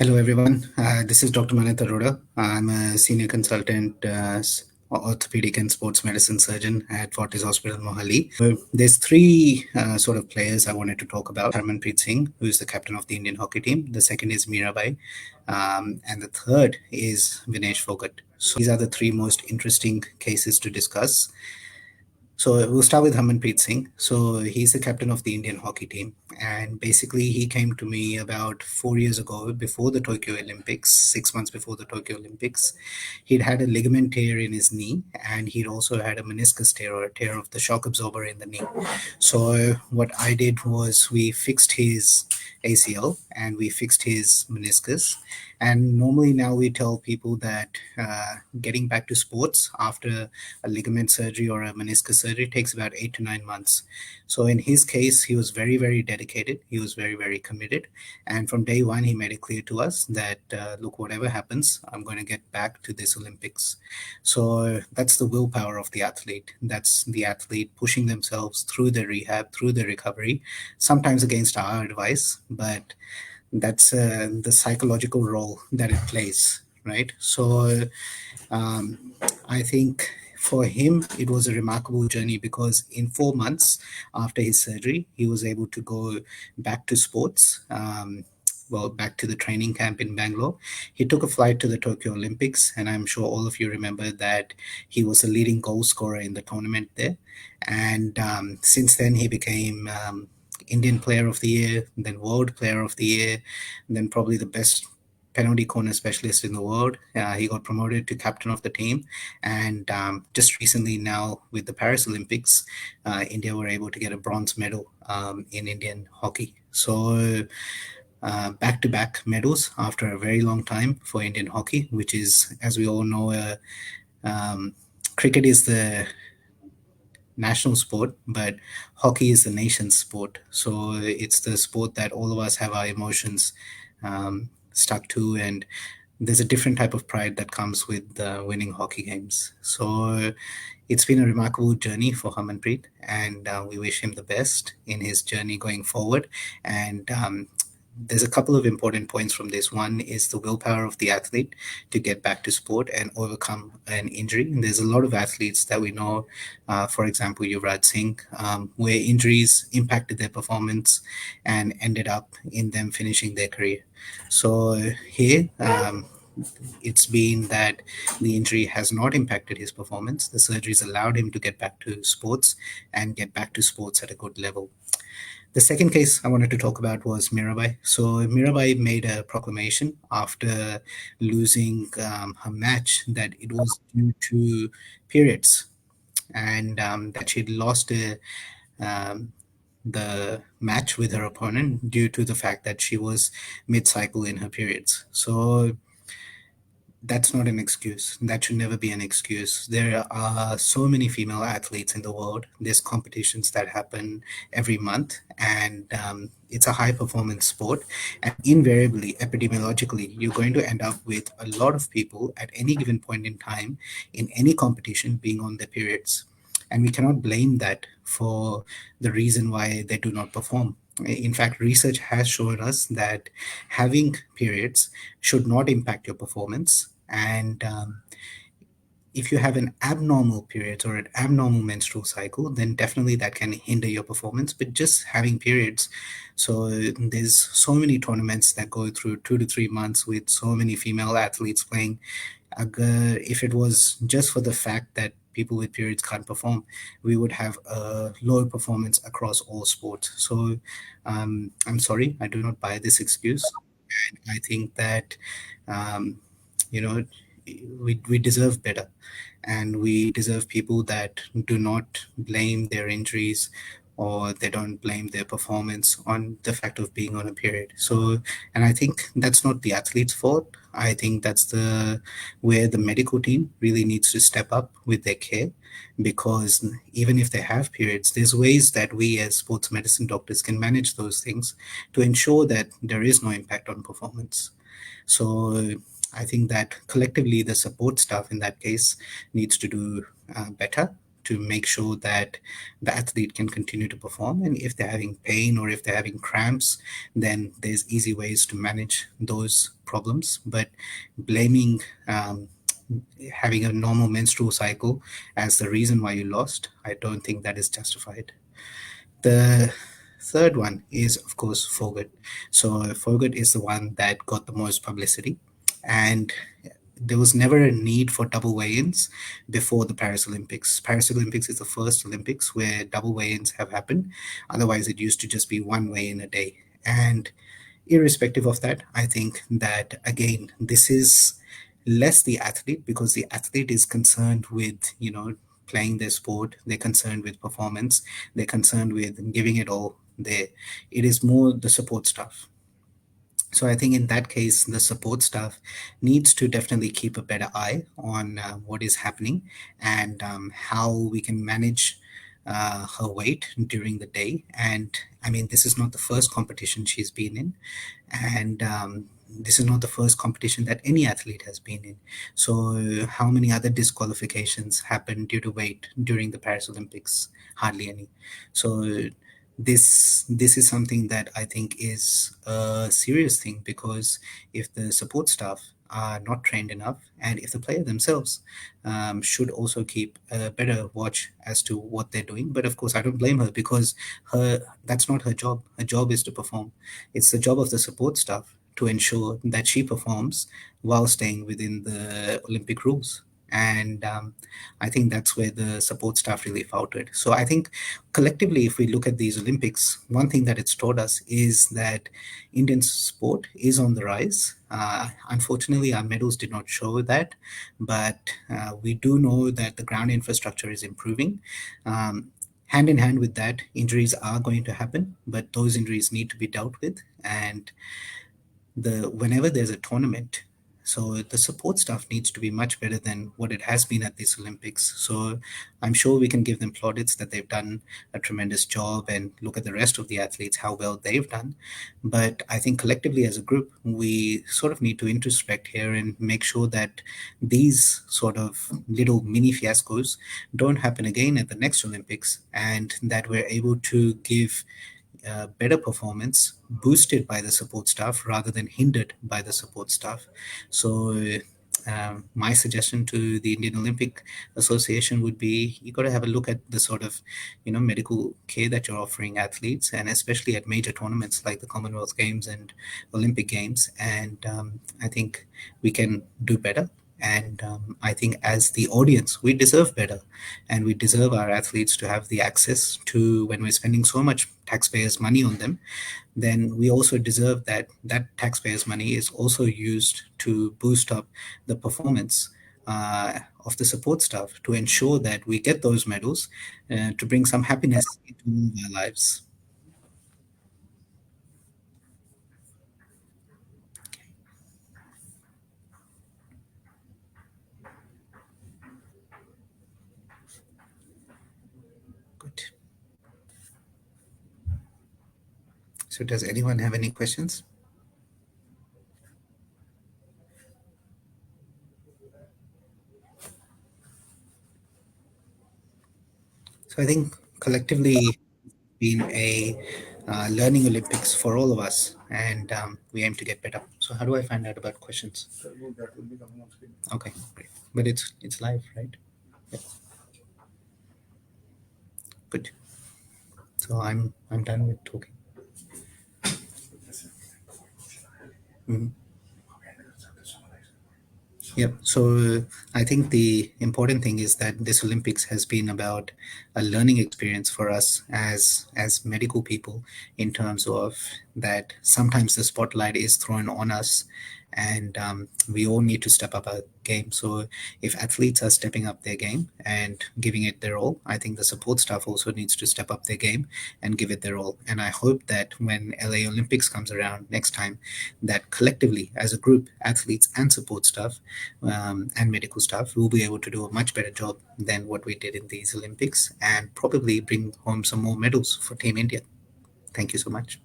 Hello, everyone. This is Dr. Manat Arora. I'm a senior consultant, orthopedic and sports medicine surgeon at Fortis Hospital, Mohali. There's three sort of players I wanted to talk about. Harmanpreet Singh, who is the captain of the Indian hockey team. The second is Mirabai. And the third is Vinesh Fogart. So these are the three most interesting cases to discuss. So we'll start with Harmanpreet Singh. So he's the captain of the Indian hockey team, and basically he came to me about 4 years ago, before the Tokyo Olympics, 6 months before the Tokyo Olympics. He'd had a ligament tear in his knee, and he'd also had a meniscus tear, or a tear of the shock absorber in the knee. So what I did was we fixed his ACL and we fixed his meniscus. And normally now we tell people that getting back to sports after a ligament surgery or a meniscus surgery takes about 8 to 9 months. So in his case, he was very, very dedicated. He was very, very committed. And from day one, he made it clear to us that, look, whatever happens, I'm going to get back to this Olympics. So that's the willpower of the athlete. That's the athlete pushing themselves through the rehab, through the recovery, sometimes against our advice, but that's the psychological role that it plays, right? So I think for him, it was a remarkable journey because in 4 months after his surgery, he was able to go back to sports. Well, back to the training camp in Bangalore. He took a flight to the Tokyo Olympics, and I'm sure all of you remember that he was a leading goal scorer in the tournament there. And since then, he became Indian Player of the Year, then World Player of the Year, then probably the best penalty corner specialist in the world. He got promoted to captain of the team, and just recently, now with the Paris Olympics, India were able to get a bronze medal in Indian hockey. So back-to-back medals after a very long time for Indian hockey, which is, as we all know, um, cricket is the national sport, but hockey is the nation's sport. So it's the sport that all of us have our emotions stuck to, and there's a different type of pride that comes with winning hockey games. So it's been a remarkable journey for Harmanpreet, and we wish him the best in his journey going forward. And there's a couple of important points from this. One is the willpower of the athlete to get back to sport and overcome an injury. And there's a lot of athletes that we know, for example, Yuvraj Singh, where injuries impacted their performance and ended up in them finishing their career. So here, it's been that the injury has not impacted his performance. The surgeries allowed him to get back to sports and get back to sports at a good level. The second case I wanted to talk about was Mirabai. So Mirabai made a proclamation after losing her match that it was due to periods, and that she'd lost um, the match with her opponent due to the fact that she was mid-cycle in her periods. So that's not an excuse. That should never be an excuse. There are so many female athletes in the world. There's competitions that happen every month, and it's a high performance sport. And invariably, epidemiologically, you're going to end up with a lot of people at any given point in time in any competition being on their periods. And we cannot blame that for the reason why they do not perform. In fact, research has shown us that having periods should not impact your performance. And if you have an abnormal period or an abnormal menstrual cycle, then definitely that can hinder your performance. But just having periods, so there's so many tournaments that go through 2 to 3 months with so many female athletes playing. If it was just for the fact that people with periods can't perform, we would have a lower performance across all sports. So I'm sorry, I do not buy this excuse. I think that um, you know we deserve better, and we deserve people that do not blame their injuries or they don't blame their performance on the fact of being on a period. So, and I think that's not the athlete's fault. I think that's the where the medical team really needs to step up with their care, because even if they have periods, there's ways that we as sports medicine doctors can manage those things to ensure that there is no impact on performance. So I think that collectively the support staff in that case needs to do better to make sure that the athlete can continue to perform. And if they're having pain or if they're having cramps, then there's easy ways to manage those problems. But blaming having a normal menstrual cycle as the reason why you lost, I don't think that is justified. The third one is, of course, Fogart. So Fogart is the one that got the most publicity, and there was never a need for double weigh-ins before the Paris Olympics. Paris Olympics is the first Olympics where double weigh-ins have happened. Otherwise, it used to just be one weigh-in a day. And irrespective of that, I think that again, this is less the athlete, because the athlete is concerned with, playing their sport, they're concerned with performance, they're concerned with giving it all there. It is more the support staff. So I think in that case, the support staff needs to definitely keep a better eye on what is happening, and how we can manage her weight during the day. And I mean, this is not the first competition she's been in, and this is not the first competition that any athlete has been in. So how many other disqualifications happened due to weight during the Paris Olympics? Hardly any. So this is something that I think is a serious thing, because if the support staff are not trained enough, and if the player themselves should also keep a better watch as to what they're doing. But of course, I don't blame her, because her that's not her job. Her job is to perform. It's the job of the support staff to ensure that she performs while staying within the Olympic rules. And I think that's where the support staff really faltered. So I think collectively, if we look at these Olympics, one thing that it's taught us is that Indian sport is on the rise. Unfortunately, our medals did not show that, but we do know that the ground infrastructure is improving. Hand in hand with that, injuries are going to happen, but those injuries need to be dealt with. And whenever there's a tournament, so the support staff needs to be much better than what it has been at these Olympics. So I'm sure we can give them plaudits that they've done a tremendous job, and look at the rest of the athletes, how well they've done. But I think collectively as a group, we sort of need to introspect here and make sure that these sort of little mini fiascos don't happen again at the next Olympics, and that we're able to give better performance boosted by the support staff rather than hindered by the support staff. So, my suggestion to the Indian Olympic Association would be, you got to have a look at the sort of, medical care that you're offering athletes, and especially at major tournaments like the Commonwealth Games and Olympic Games. And I think we can do better. And I think as the audience, we deserve better, and we deserve our athletes to have the access to, when we're spending so much taxpayers' money on them, then we also deserve that taxpayers' money is also used to boost up the performance of the support staff, to ensure that we get those medals, to bring some happiness into our lives. Good. So, does anyone have any questions? So, I think collectively, been a learning Olympics for all of us, and we aim to get better. So, how do I find out about questions? Okay, great. But it's live, right? Yeah, good. So I'm done with talking. Mhm. Yep. So I think the important thing is that this Olympics has been about a learning experience for us as medical people, in terms of that sometimes the spotlight is thrown on us, and we all need to step up our game. So if athletes are stepping up their game and giving it their all, I think the support staff also needs to step up their game and give it their all. And I hope that when LA Olympics comes around next time, that collectively as a group, athletes and support staff, and medical staff, will be able to do a much better job than what we did in these Olympics, and probably bring home some more medals for Team India. Thank you so much.